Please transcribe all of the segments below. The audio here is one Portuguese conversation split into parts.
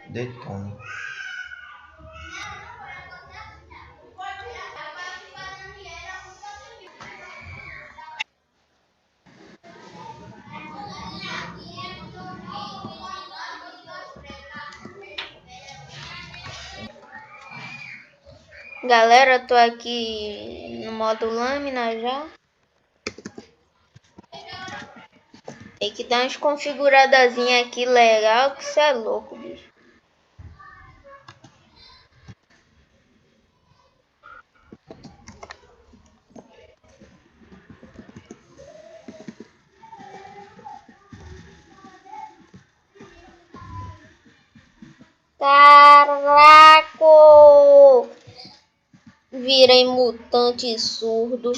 Detone. Galera, tô aqui no modo lâmina já. Tem que dar umas configuradazinhas aqui legal, que cê é louco, bicho. Caraca! Virei mutante surdo.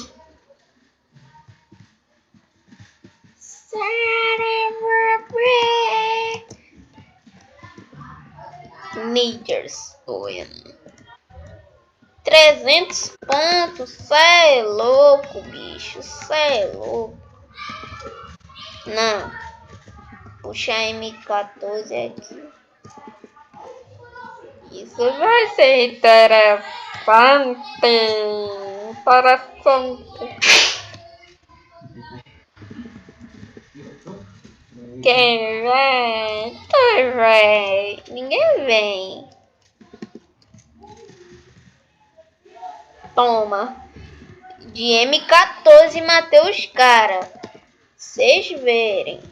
Majors. 300 pontos. Cê é louco, bicho. Cê é louco. Não. Puxa a M14 aqui. Isso vai ser interessante. Quem vem? Tu vem. Ninguém vem. Toma. De M14 matei os caras. Vocês verem.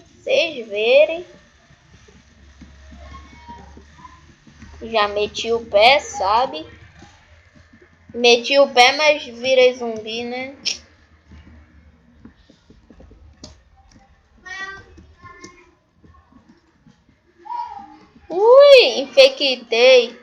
Já meti o pé, sabe? Meti o pé, mas virei zumbi, né? Ui, infectei.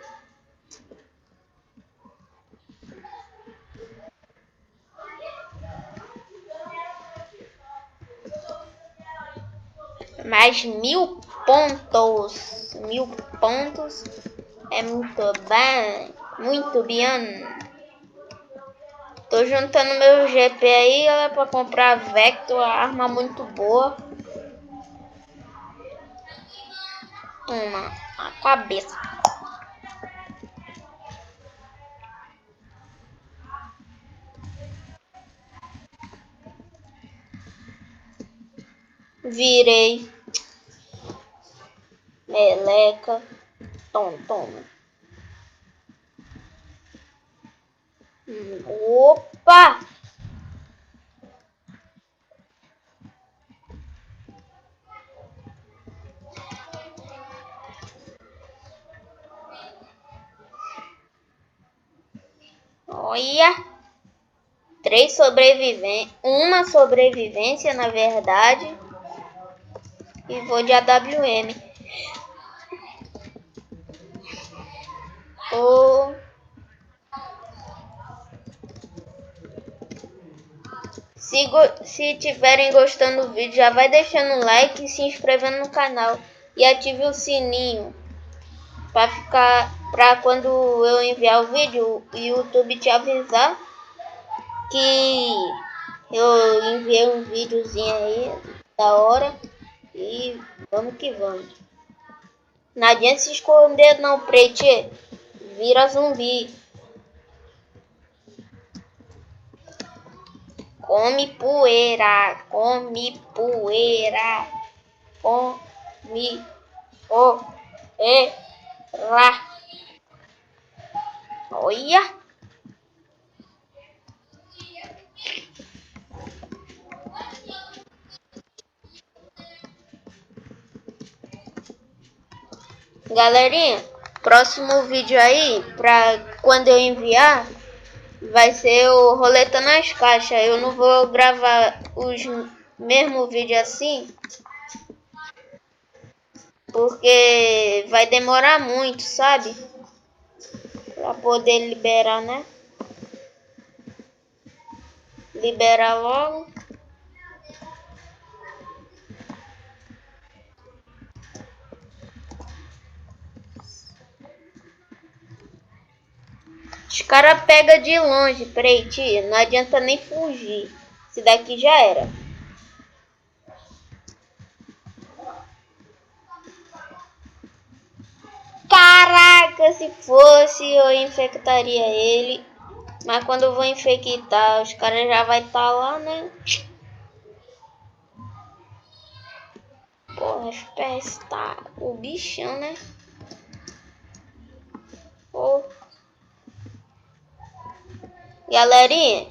Mais 1000 pontos. 1000 pontos é muito bem. Muito bem. Tô juntando meu GP aí, galera, pra comprar a Vector, a arma muito boa. Toma, a cabeça. Virei. Meleca. Toma. Opa! Olha! 3 sobrevivências. Uma sobrevivência, na verdade. E vou de AWM. Oh. Se tiverem gostando do vídeo, já vai deixando um like e se inscrevendo no canal. E ative o sininho. Pra quando eu enviar o vídeo, o YouTube te avisar que eu enviei um videozinho aí da hora. E vamos que vamos. Não adianta se esconder não, preto. Vira zumbi. Come poeira. Come poeira. Come poeira. Olha. Galerinha, próximo vídeo aí, pra quando eu enviar, vai ser o roleta nas caixas. Eu não vou gravar os mesmo vídeo assim, porque vai demorar muito, sabe? Pra poder liberar, né? Liberar logo. cara pega de longe. Peraí, tia. Não adianta nem fugir. Esse daqui já era. Caraca, se fosse eu infectaria ele. Mas quando eu vou infectar, os caras já vai estar lá, né? Porra, FPS tá o bichão, né? Oh. Galerinha,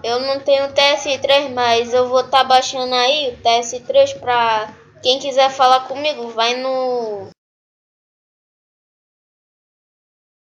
eu não tenho TS3, mas eu vou estar baixando aí o TS3 pra quem quiser falar comigo, vai no